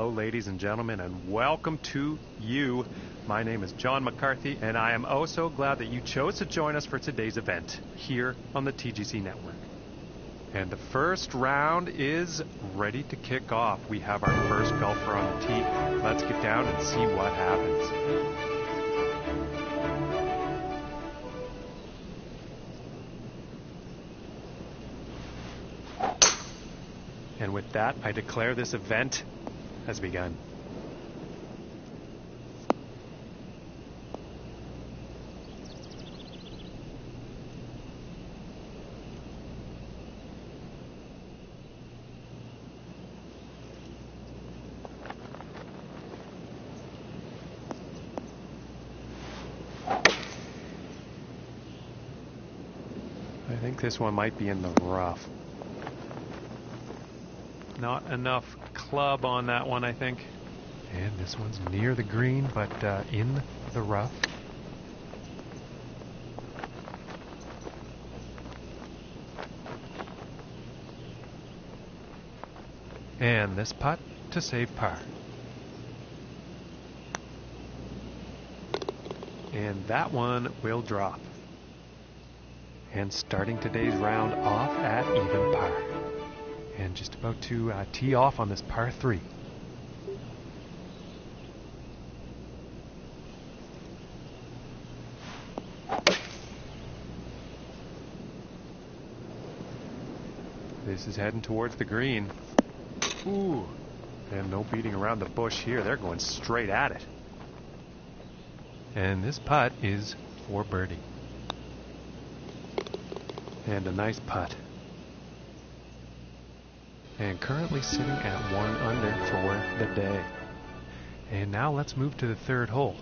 Hello, ladies and gentlemen, and welcome to you. My name is John McCarthy, and I am oh so glad that you chose to join us for today's event here on the TGC Network. And the first round is ready to kick off. We have our first golfer on the tee. Let's get down and see what happens. And with that, I declare this event has begun. I think this one might be in the rough. Not enough club on that one, I think. And this one's near the green, but in the rough. And this putt to save par. And that one will drop. And starting today's round off at even par. And just about to tee off on this par 3. This is heading towards the green. Ooh, and no beating around the bush here. They're going straight at it. And this putt is for birdie. And a nice putt. And currently sitting at 1 under for the day. And now let's move to the third hole.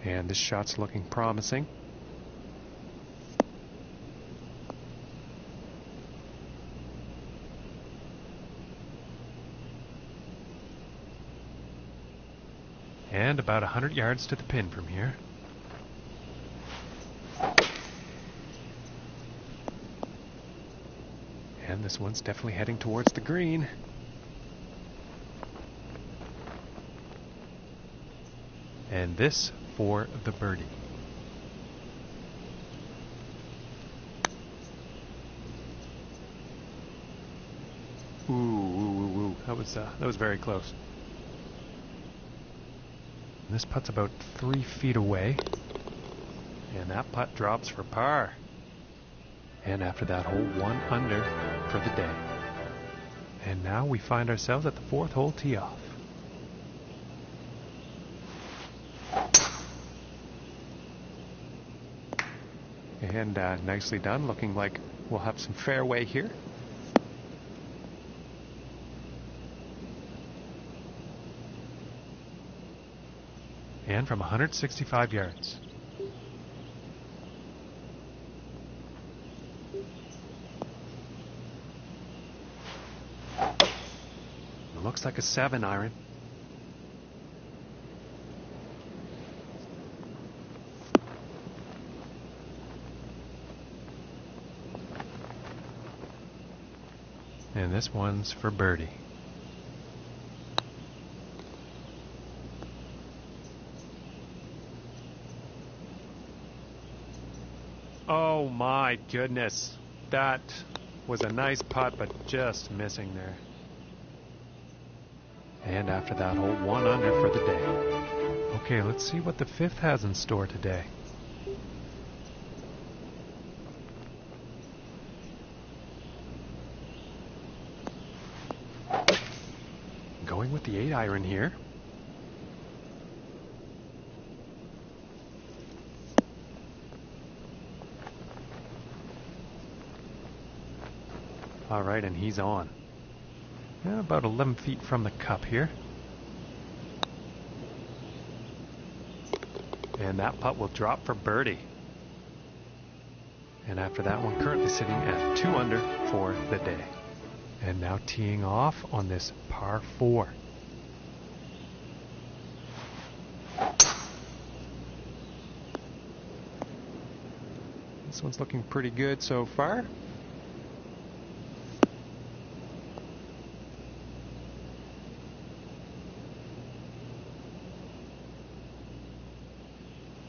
And this shot's looking promising. And about 100 yards to the pin from here. And this one's definitely heading towards the green. And this for the birdie. Ooh. That was very close. This putt's about 3 feet away. And that putt drops for par. And after that hole, 1 under for the day. And now we find ourselves at the 4th hole tee off. And nicely done. Looking like we'll have some fairway here. And from 165 yards. It looks like a 7 iron. And this one's for birdie. Oh my goodness. That was a nice putt, but just missing there. And after that hole, 1 under for the day. Okay, let's see what the 5th has in store today. Going with the 8 iron here. Alright, and he's on. Yeah, about 11 feet from the cup here. And that putt will drop for birdie. And after that one, currently sitting at 2 under for the day. And now teeing off on this par 4. This one's looking pretty good so far.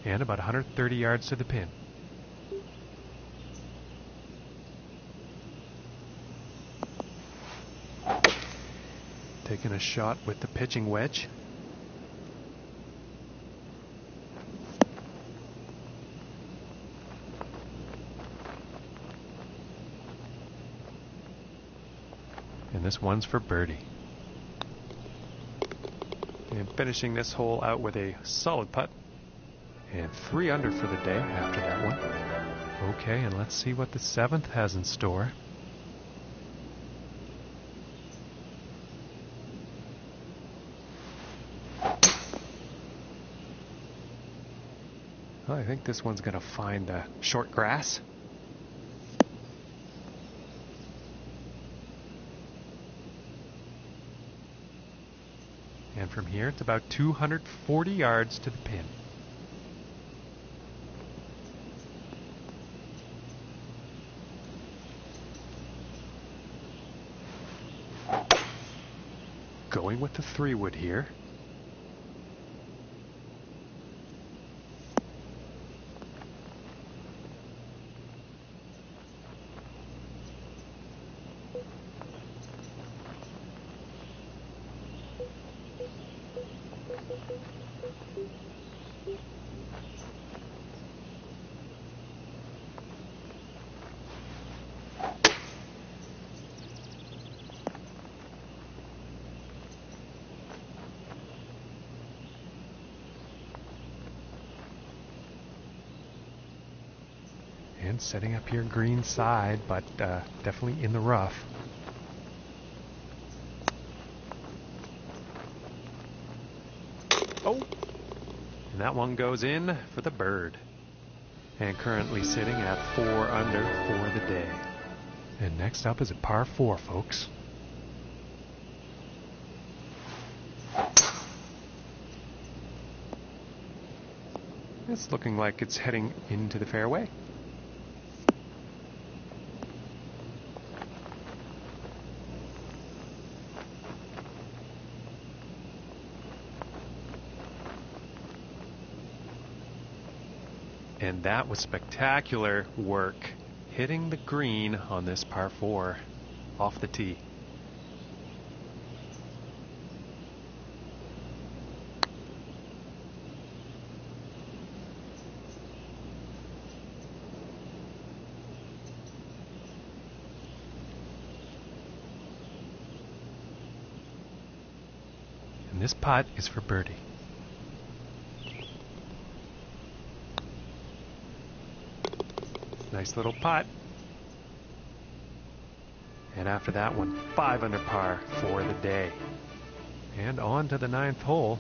And about 130 yards to the pin. Taking a shot with the pitching wedge. And this one's for birdie. And finishing this hole out with a solid putt. And 3 under for the day after that one. Okay, and let's see what the 7th has in store. Well, I think this one's going to find short grass. And from here, it's about 240 yards to the pin. Going with the 3-wood here. And setting up here green side, but definitely in the rough. Oh! And that one goes in for the bird. And currently sitting at 4 under for the day. And next up is a par 4, folks. It's looking like it's heading into the fairway. And that was spectacular work, hitting the green on this par 4 off the tee. And this putt is for birdie. Nice little putt. And after that one, 5 under par for the day. And on to the 9th hole.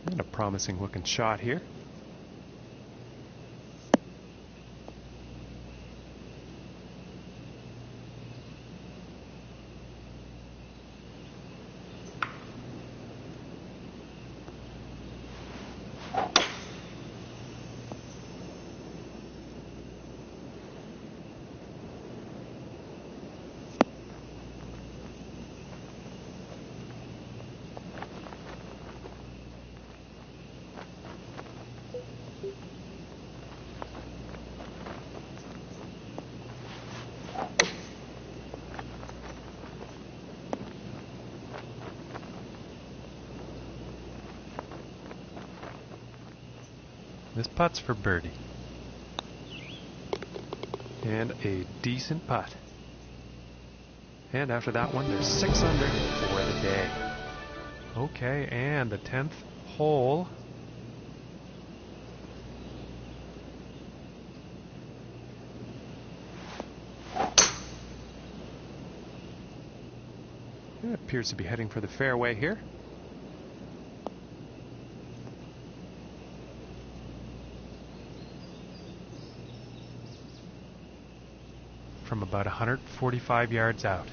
And a promising looking shot here. This putt's for birdie. And a decent putt. And after that one, there's 6 under for the day. Okay, and the 10th hole. It appears to be heading for the fairway here. From about 145 yards out.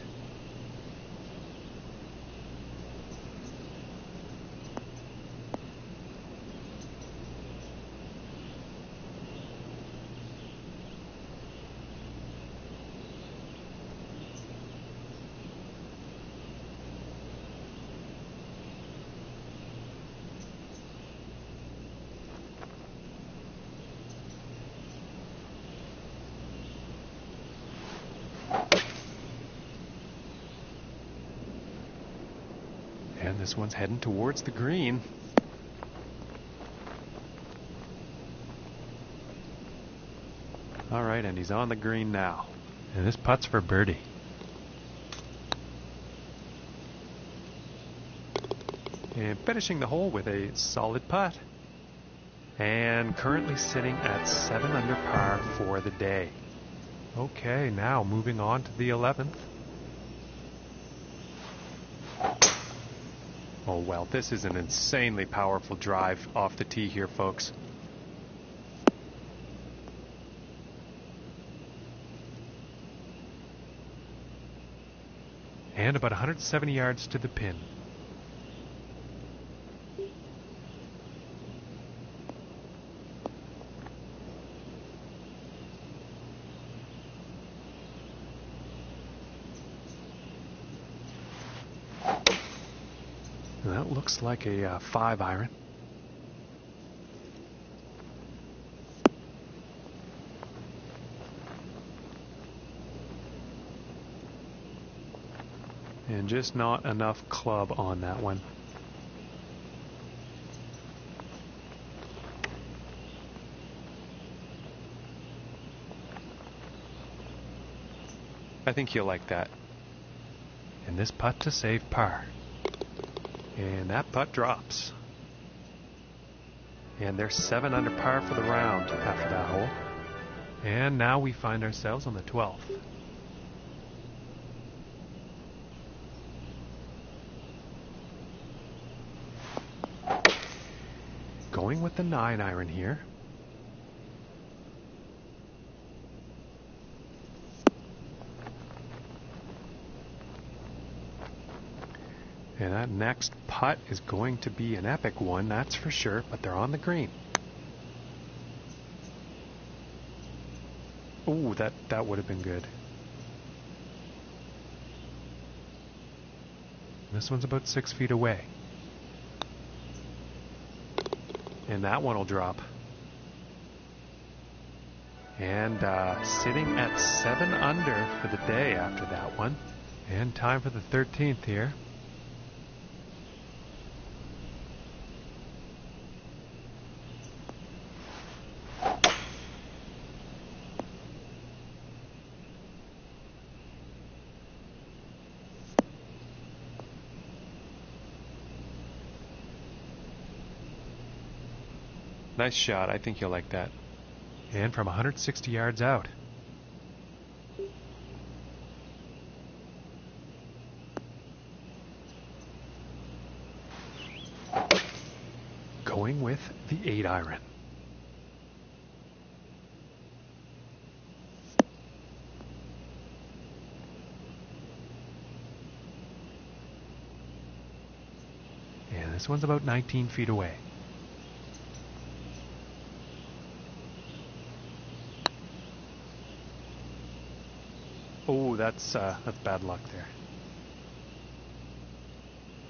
this one's heading towards the green. All right, and he's on the green now. And this putt's for birdie. And finishing the hole with a solid putt. And currently sitting at 7 under par for the day. Okay, now moving on to the 11th. Oh well, this is an insanely powerful drive off the tee here, folks. And about 170 yards to the pin. And that looks like a 5-iron. And just not enough club on that one. I think you'll like that. And this putt to save par. And that putt drops. And they're 7 under par for the round after that hole. And now we find ourselves on the 12th. Going with the 9-iron here. And that next putt is going to be an epic one, that's for sure, but they're on the green. Ooh, that would have been good. This one's about 6 feet away. And that one will drop. And sitting at 7 under for the day after that one. And time for the 13th here. Nice shot. I think you'll like that. And from 160 yards out. Going with the 8-iron. And this one's about 19 feet away. Oh, that's bad luck there.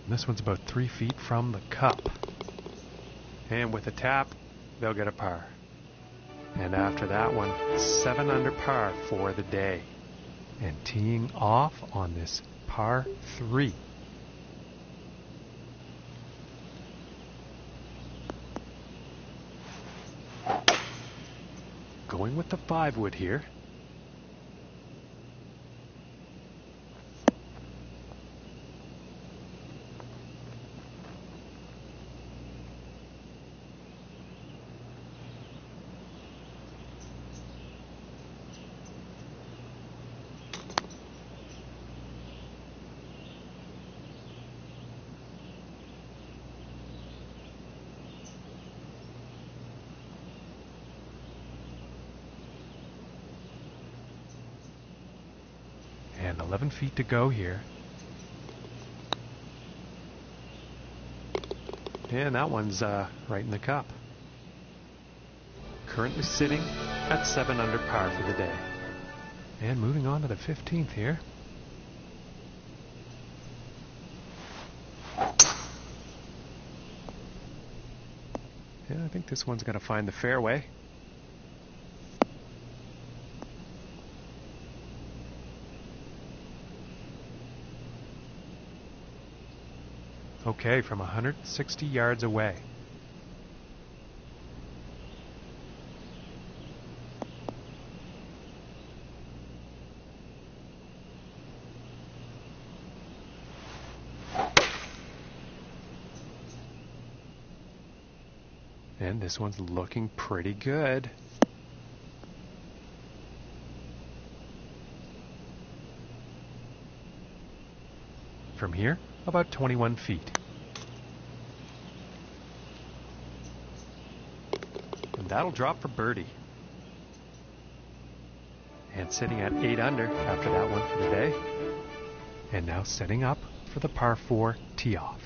And this one's about 3 feet from the cup. And with a tap, they'll get a par. And after that one, 7 under par for the day. And teeing off on this par 3. Going with the 5-wood here. And 11 feet to go here. And that one's right in the cup. Currently sitting at 7 under par for the day. And moving on to the 15th here. Yeah, I think this one's going to find the fairway. Okay, from 160 yards away. And this one's looking pretty good. From here, about 21 feet. And that'll drop for birdie. And sitting at 8 under after that one for the day. And now setting up for the par 4 tee off.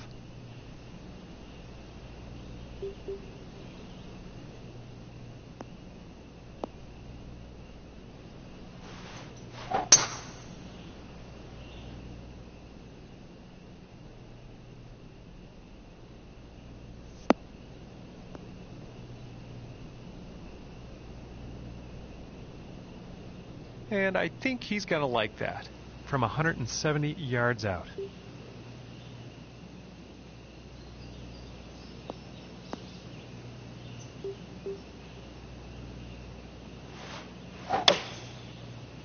And I think he's going to like that from 170 yards out.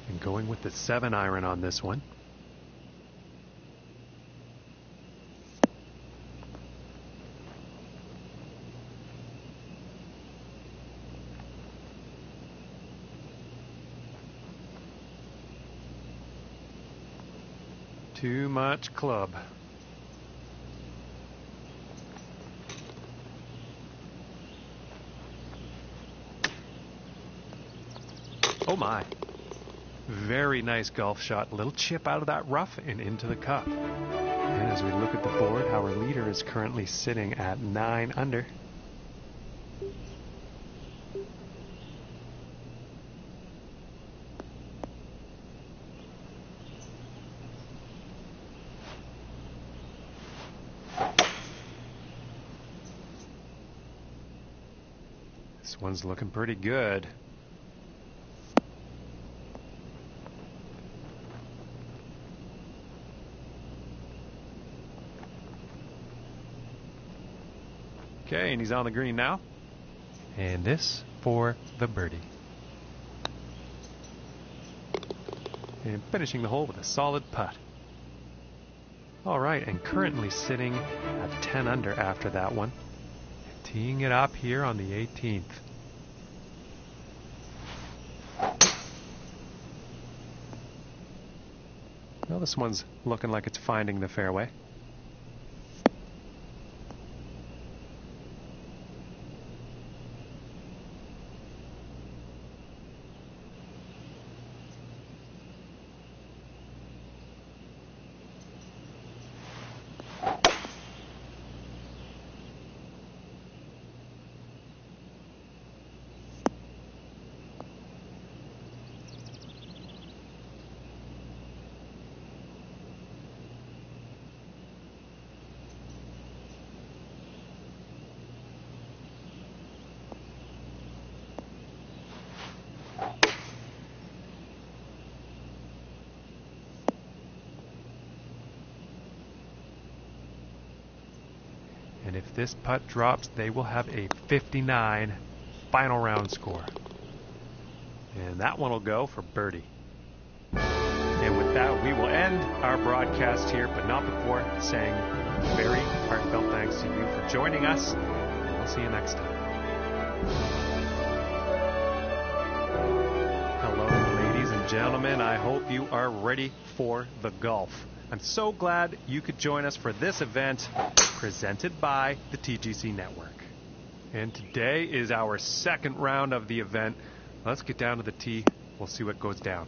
And going with the 7-iron on this one. Too much club. Oh my. Very nice golf shot. Little chip out of that rough and into the cup. And as we look at the board, our leader is currently sitting at 9 under. This one's looking pretty good. Okay, and he's on the green now. And this for the birdie. And finishing the hole with a solid putt. All right, and currently sitting at 10 under after that one. Teeing it up here on the 18th. Well, this one's looking like it's finding the fairway. And if this putt drops, they will have a 59 final round score. And that one will go for birdie. And with that, we will end our broadcast here, but not before saying very heartfelt thanks to you for joining us. And we'll see you next time. Hello, ladies and gentlemen. I hope you are ready for the golf. I'm so glad you could join us for this event presented by the TGC Network. And today is our second round of the event. Let's get down to the tee. We'll see what goes down.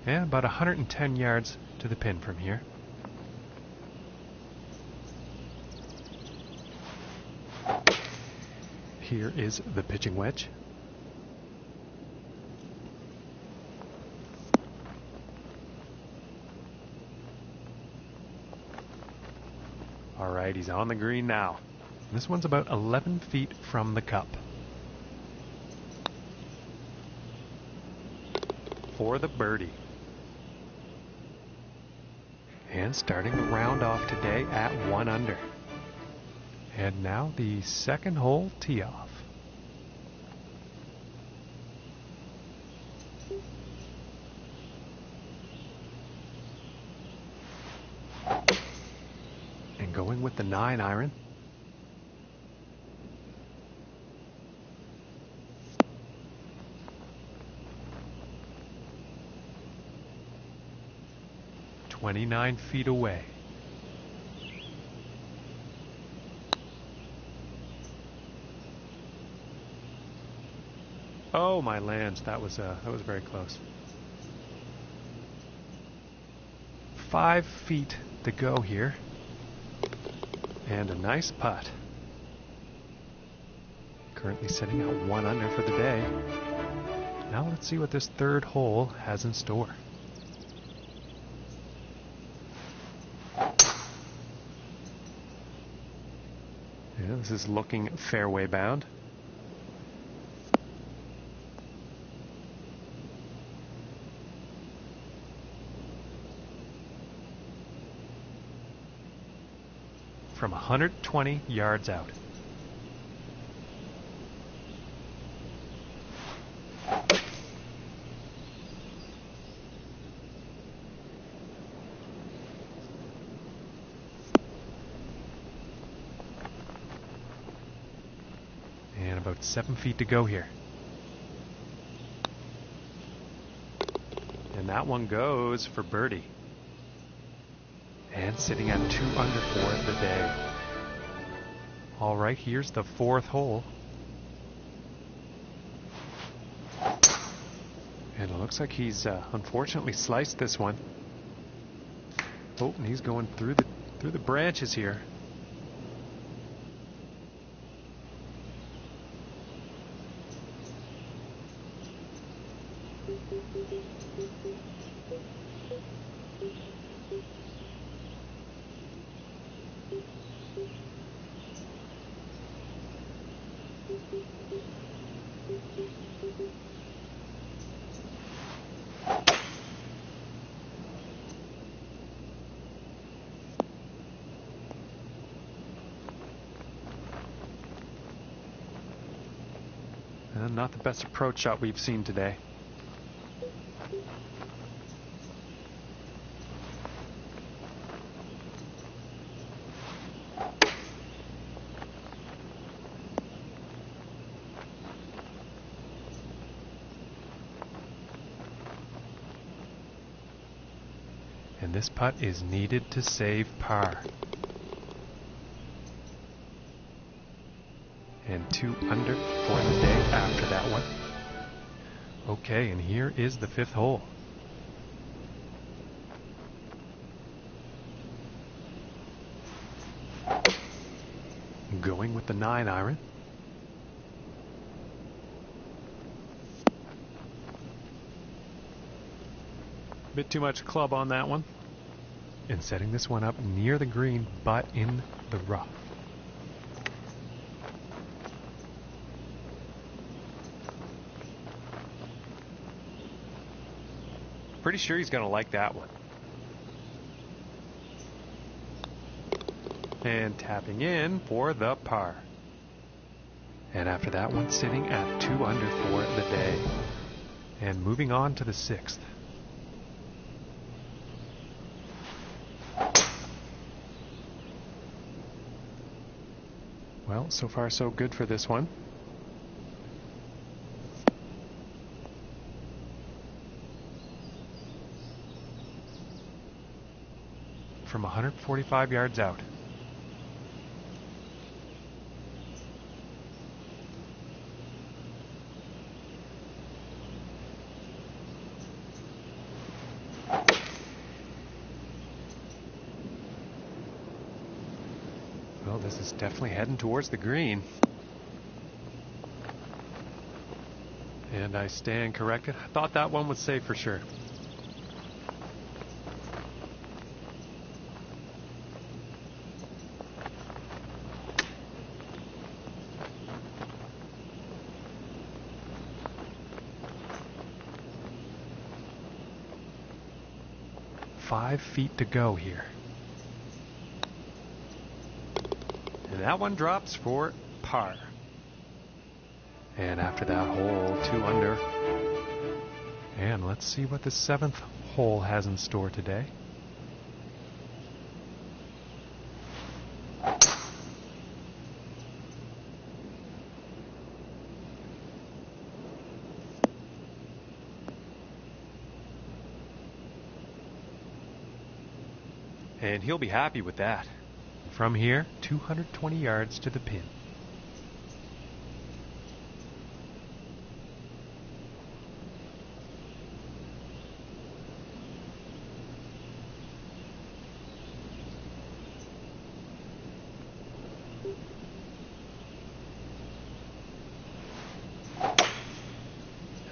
And about 110 yards to the pin from here. Here is the pitching wedge. All right, he's on the green now. This one's about 11 feet from the cup. for the birdie. And starting the round off today at 1 under. And now the second hole tee off. And going with the 9 iron. "29 feet away." Oh my lands, that was very close. 5 feet to go here. And a nice putt. Currently sitting at 1 under for the day. Now let's see what this third hole has in store. Yeah, this is looking fairway bound. From 120 yards out. And about 7 feet to go here. And that one goes for birdie. And sitting at 2 under for the day. All right, here's the fourth hole. And it looks like he's unfortunately sliced this one. Oh, and he's going through the branches here. And not the best approach shot we've seen today. And this putt is needed to save par. And 2 under for the day after that one. Okay, and here is the fifth hole. Going with the 9 iron. Bit too much club on that one. And setting this one up near the green, but in the rough. Pretty sure he's going to like that one. And tapping in for the par. And after that one, sitting at 2 under for the day. And moving on to the 6th. Well, so far so good for this one. From 145 yards out. Well, this is definitely heading towards the green. And I stand corrected. I thought that one was safe for sure. 5 feet to go here. And that one drops for par. And after that hole, 2 under. And let's see what the 7th hole has in store today. And he'll be happy with that. From here, 220 yards to the pin.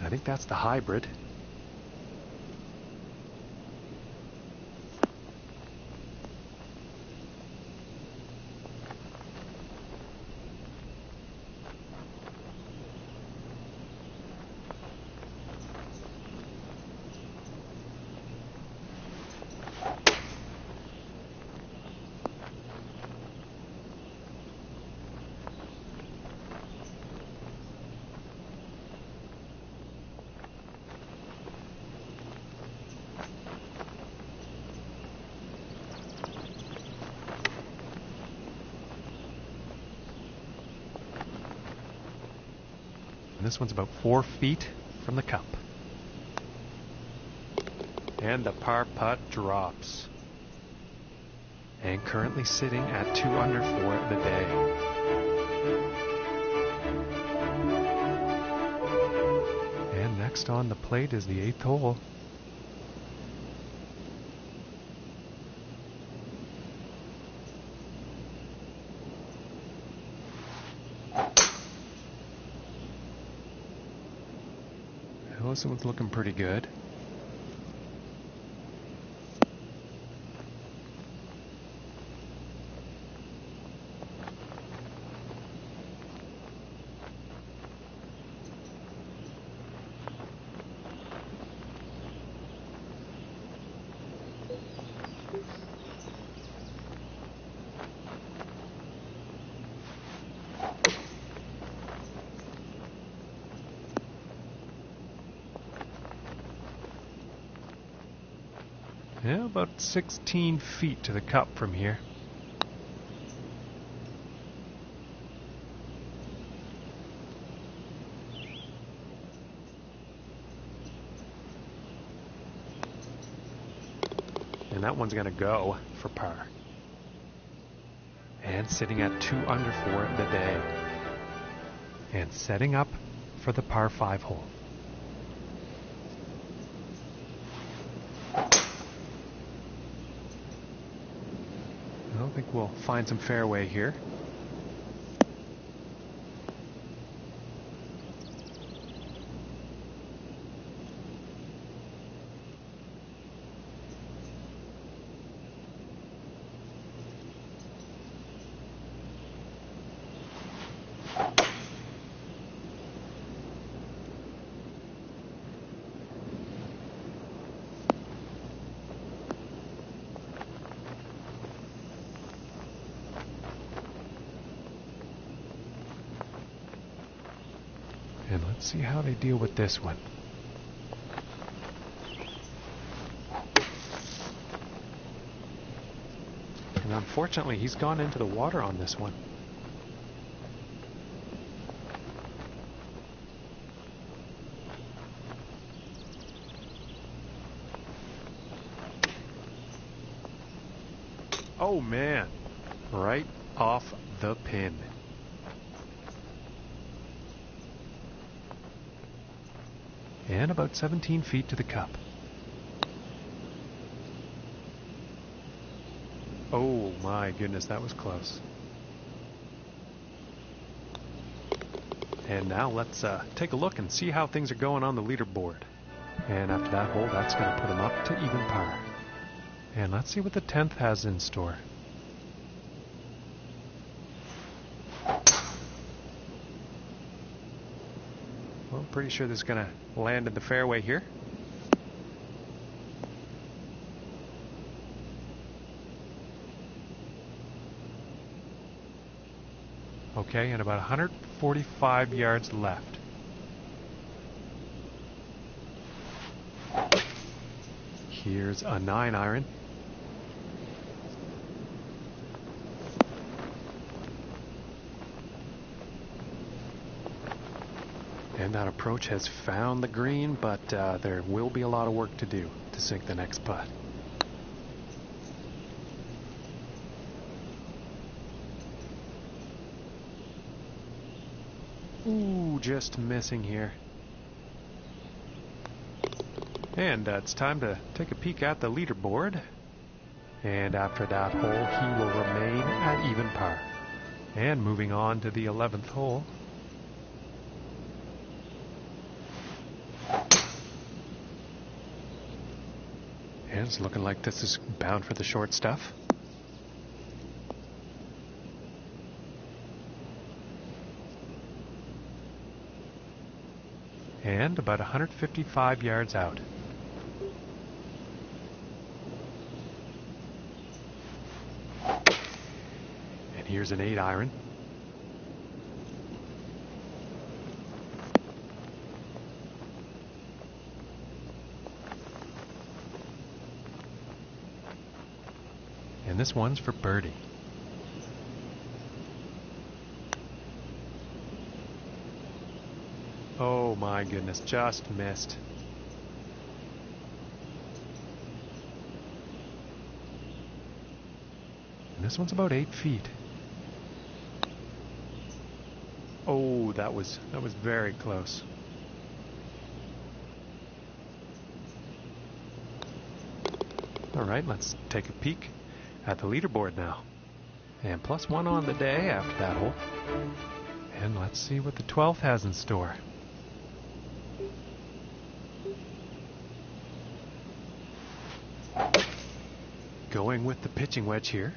I think that's the hybrid. And this one's about 4 feet from the cup. And the par putt drops. And currently sitting at 2 under for the day. And next on the plate is the 8th hole. This one's looking pretty good. Yeah, about 16 feet to the cup from here. And that one's going to go for par. And sitting at 2 under for the day. And setting up for the par 5 hole. I think we'll find some fairway here. And let's see how they deal with this one. And unfortunately, he's gone into the water on this one. Oh man, right off the pin. And about 17 feet to the cup. Oh my goodness, that was close. And now let's take a look and see how things are going on the leaderboard. And after that hole, that's going to put him up to even par. And let's see what the 10th has in store. Well, pretty sure this is going to land in the fairway here. Okay, and about 145 yards left. Here's a 9-iron. And that approach has found the green, but there will be a lot of work to do to sink the next putt. Ooh, just missing here. And it's time to take a peek at the leaderboard. And after that hole, he will remain at even par. And moving on to the 11th hole. And it's looking like this is bound for the short stuff. And about 155 yards out. And here's an 8-iron. And this one's for birdie. Oh my goodness, just missed. And this one's about 8 feet. Oh, that was very close. All right, let's take a peek at the leaderboard now. And +1 on the day after that hole. And let's see what the 12th has in store. Going with the pitching wedge here.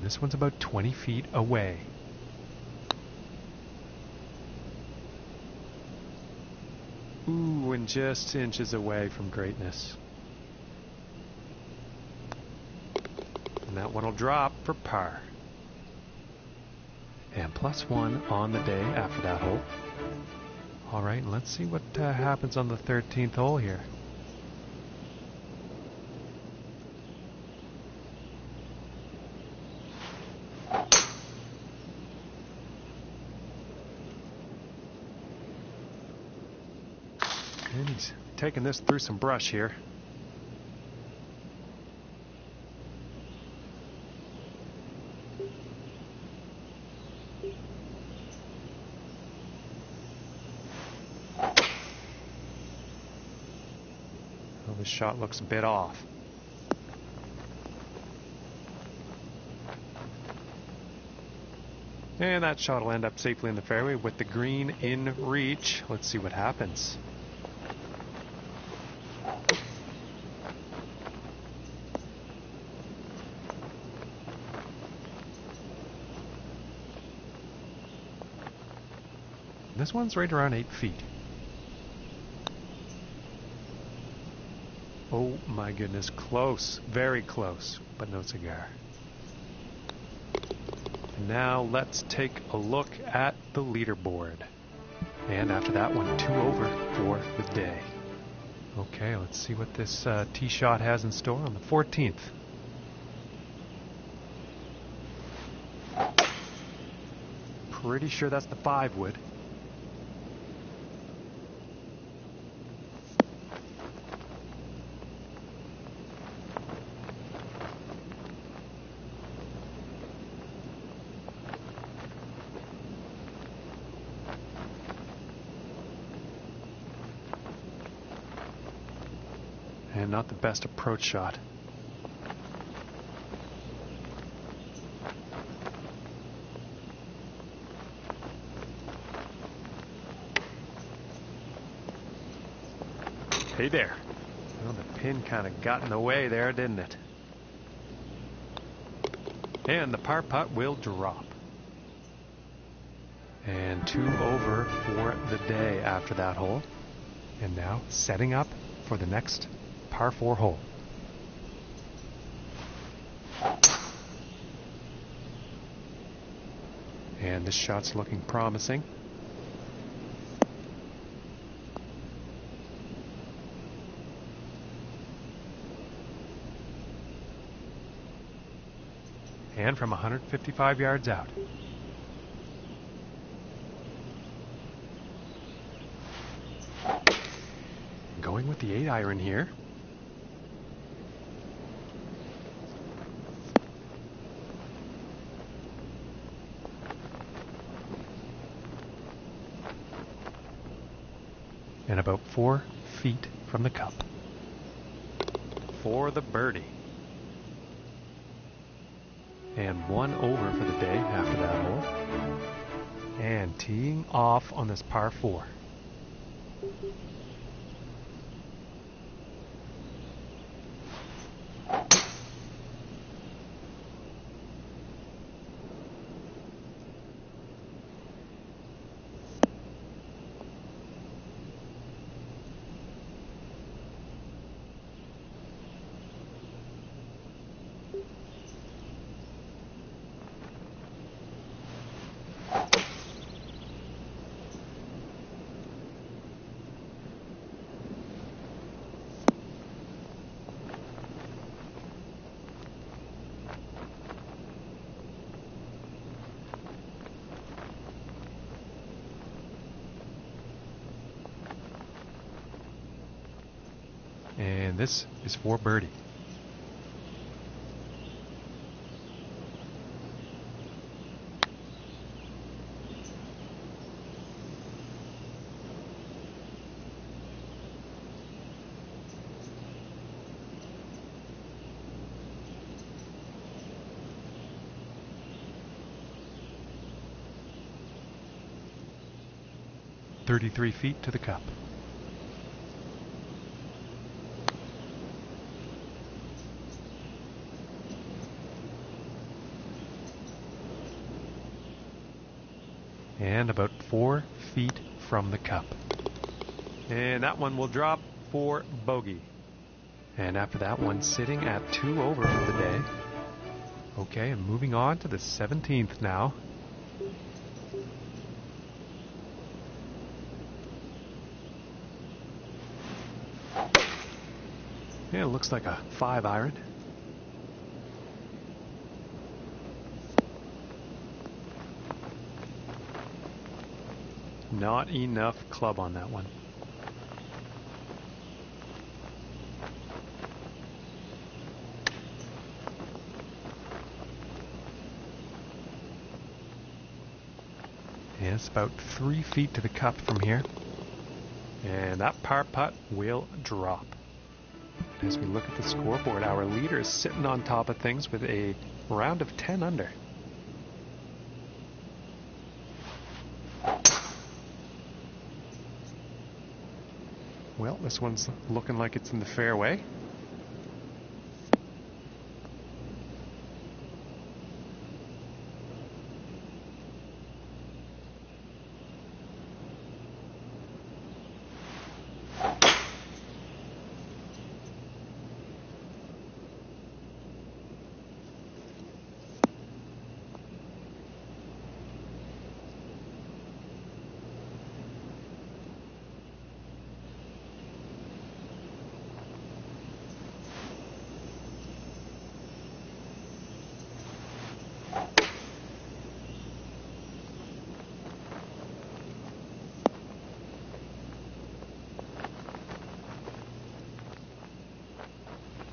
This one's about 20 feet away. Ooh, and just inches away from greatness. And that one will drop for par. And +1 on the day after that hole. All right, let's see what happens on the 13th hole here. And he's taking this through some brush here. Well, this shot looks a bit off. And that shot will end up safely in the fairway with the green in reach. Let's see what happens. This one's right around 8 feet. Oh my goodness, close, very close, but no cigar. Now let's take a look at the leaderboard. And after that one, 2 over for the day. Okay, let's see what this tee shot has in store on the 14th. Pretty sure that's the 5-wood. And not the best approach shot. Hey there. Well, the pin kind of got in the way there, didn't it? And the par putt will drop. And 2 over for the day after that hole. And now setting up for the next par 4 hole. And this shot's looking promising. And from 155 yards out. Going with the 8-iron here. And about 4 feet from the cup. For the birdie. And 1 over for the day after that hole. And teeing off on this par 4. And this is for birdie. "33 feet to the cup." And about 4 feet from the cup. And that one will drop for bogey. And after that one, sitting at 2 over for the day. Okay, and moving on to the 17th now. Yeah, it looks like a 5-iron. Not enough club on that one. Yeah, it's about 3 feet to the cup from here. And that par putt will drop. As we look at the scoreboard, our leader is sitting on top of things with a round of 10 under. Well, this one's looking like it's in the fairway.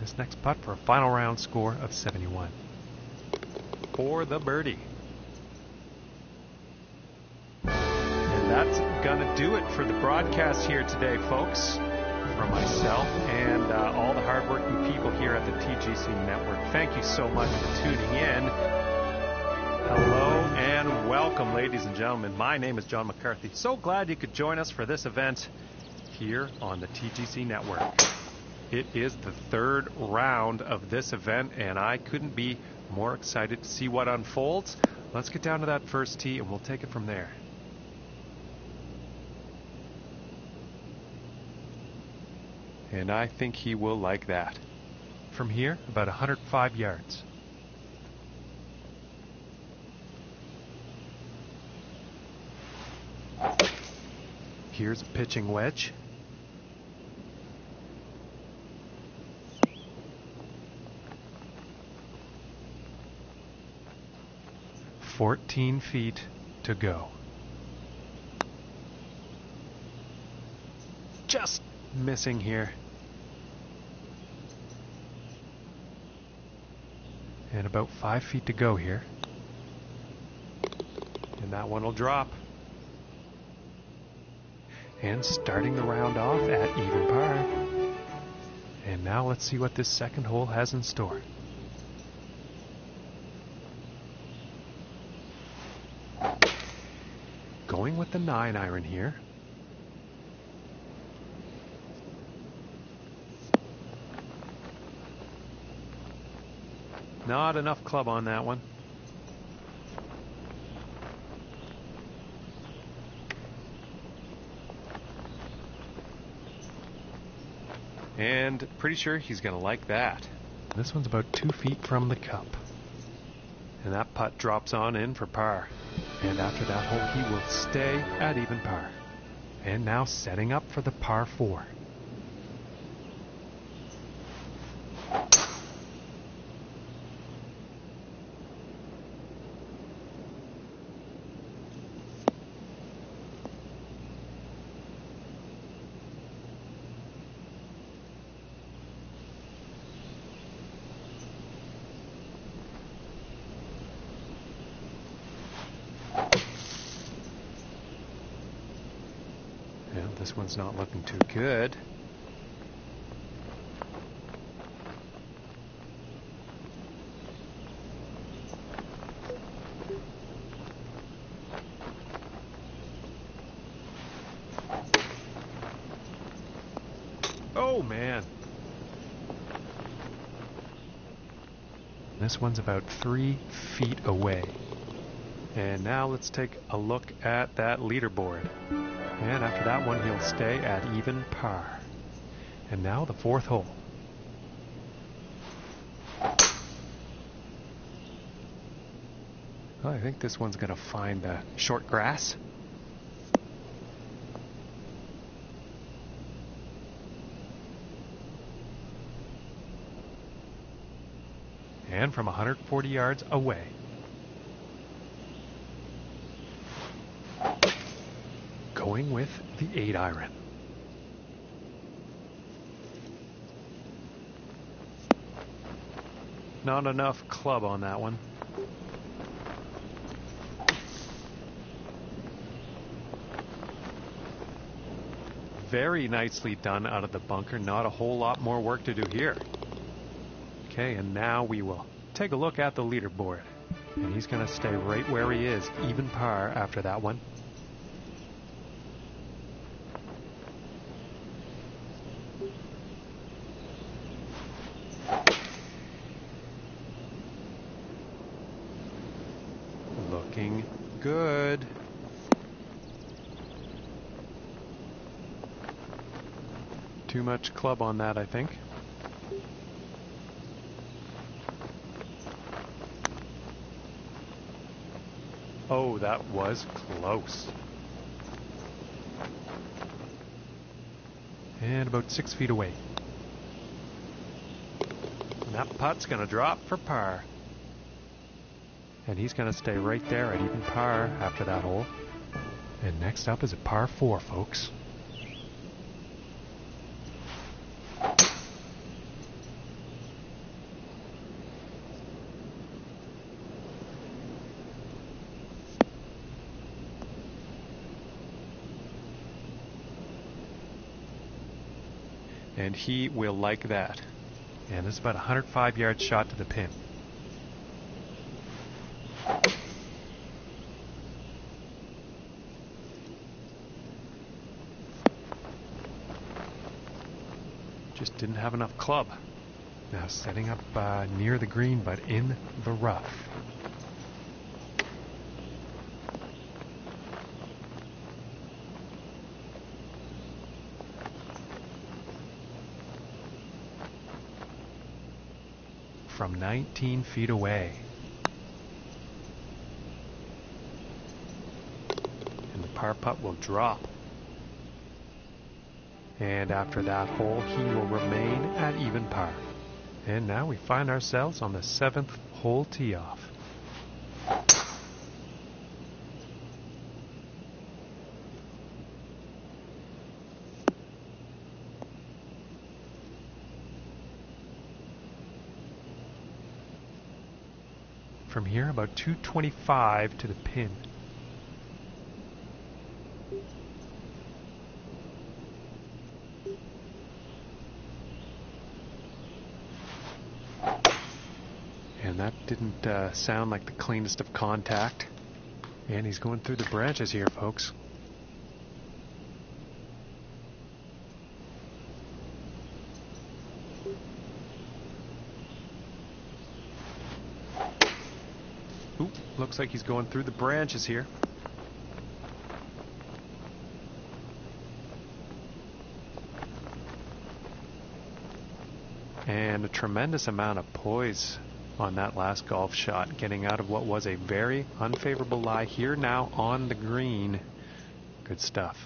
This next putt for a final round score of 71. For the birdie. And that's gonna do it for the broadcast here today, folks. From myself and all the hardworking people here at the TGC Network. Thank you so much for tuning in. Hello and welcome, ladies and gentlemen. My name is John McCarthy. So glad you could join us for this event here on the TGC Network. It is the 3rd round of this event, and I couldn't be more excited to see what unfolds. Let's get down to that first tee, and we'll take it from there. And I think he will like that. From here, about 105 yards. Here's a pitching wedge. "14 feet to go." Just missing here. And about 5 feet to go here. And that one will drop. And starting the round off at even par. And now let's see what this second hole has in store. Going with the 9-iron here. Not enough club on that one. And pretty sure he's going to like that. This one's about 2 feet from the cup. And that putt drops on in for par. And after that hole, he will stay at even par. And now setting up for the par 4. And this one's not looking too good. Oh man. This one's about 3 feet away. And now let's take a look at that leaderboard. And after that one, he'll stay at even par. And now the fourth hole. Well, I think this one's going to find the short grass. And from 140 yards away. Going with the 8-iron. Not enough club on that one. Very nicely done out of the bunker. Not a whole lot more work to do here. Okay, and now we will take a look at the leaderboard. And he's going to stay right where he is, even par after that one. Looking good. Too much club on that, I think. Oh, that was close. And about 6 feet away. And that putt's going to drop for par. And he's going to stay right there at even par after that hole. And next up is a par 4, folks. And he will like that. And it's about a 105-yard shot to the pin. Just didn't have enough club. Now setting up near the green, but in the rough. from 19 feet away. And the par putt will drop. And after that hole, he will remain at even par. And now we find ourselves on the 7th hole tee off. From here, about 225 to the pin. And that didn't sound like the cleanest of contact. And he's going through the branches here, folks. Oop, looks like he's going through the branches here. And a tremendous amount of poise on that last golf shot, getting out of what was a very unfavorable lie here now on the green. Good stuff.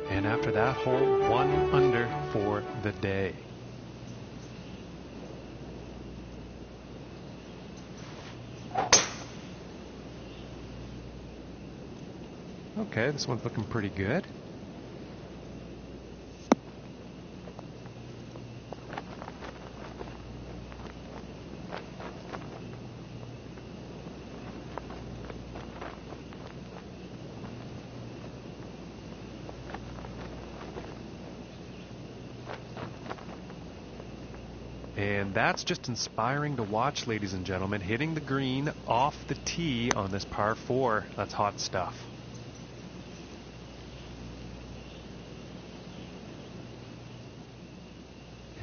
And after that hole, 1 under for the day. Okay, this one's looking pretty good. And that's just inspiring to watch, ladies and gentlemen. Hitting the green off the tee on this par 4. That's hot stuff.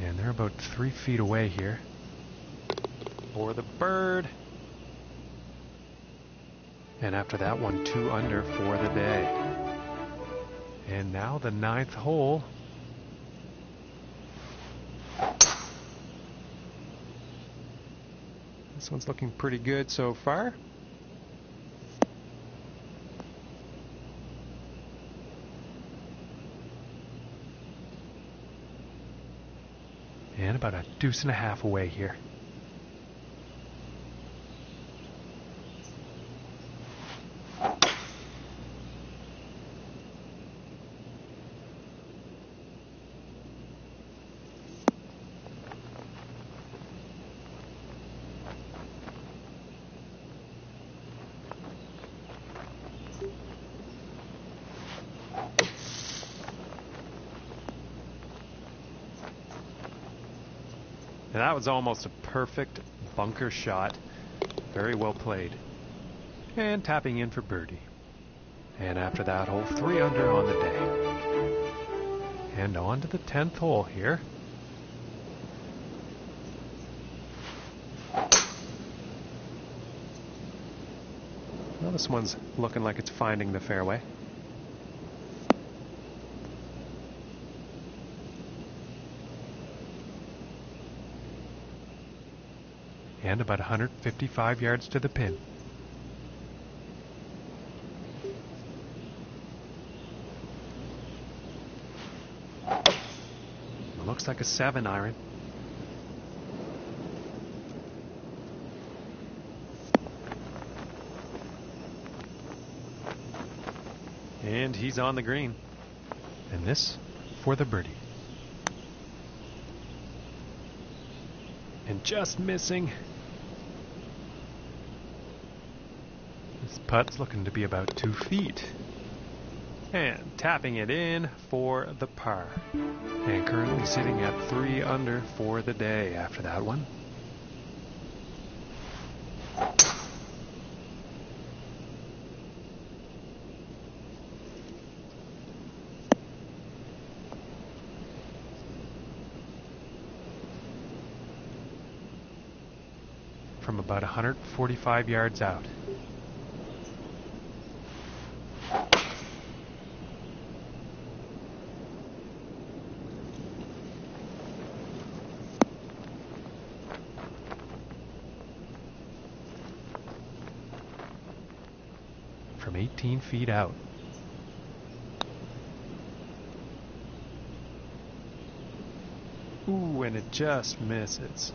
And they're about 3 feet away here. For the bird. And after that one, 2 under for the day. And now the 9th hole. This one's looking pretty good so far. And about a deuce and a half away here. And that was almost a perfect bunker shot. Very well played. And tapping in for birdie. And after that hole, 3 under on the day. And on to the 10th hole here. Well, this one's looking like it's finding the fairway. And about 155 yards to the pin. It looks like a 7 iron. And he's on the green. And this for the birdie. And just missing. This putt's looking to be about 2 feet. And tapping it in for the par. And currently sitting at 3 under for the day after that one. From about 145 yards out. 15 feet out. Ooh, and it just misses.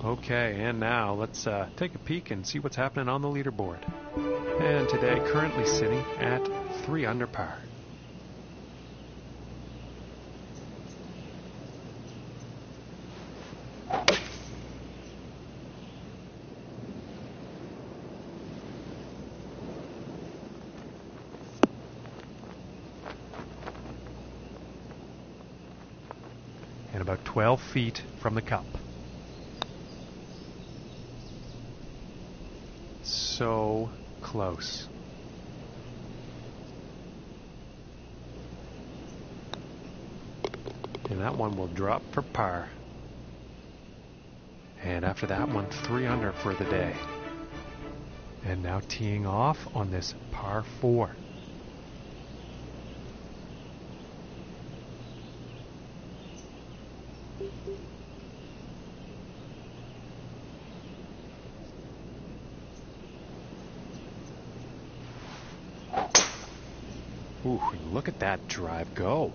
Okay, and now let's take a peek and see what's happening on the leaderboard. And today, currently sitting at 3 under par. And about 12 feet from the cup. So close. And that one will drop for par. And after that one, 3 under for the day. And now teeing off on this par 4. Ooh, look at that drive go.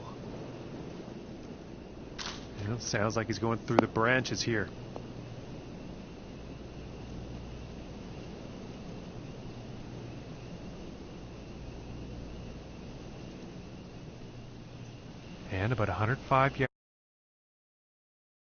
It sounds like he's going through the branches here. And about 105 yards.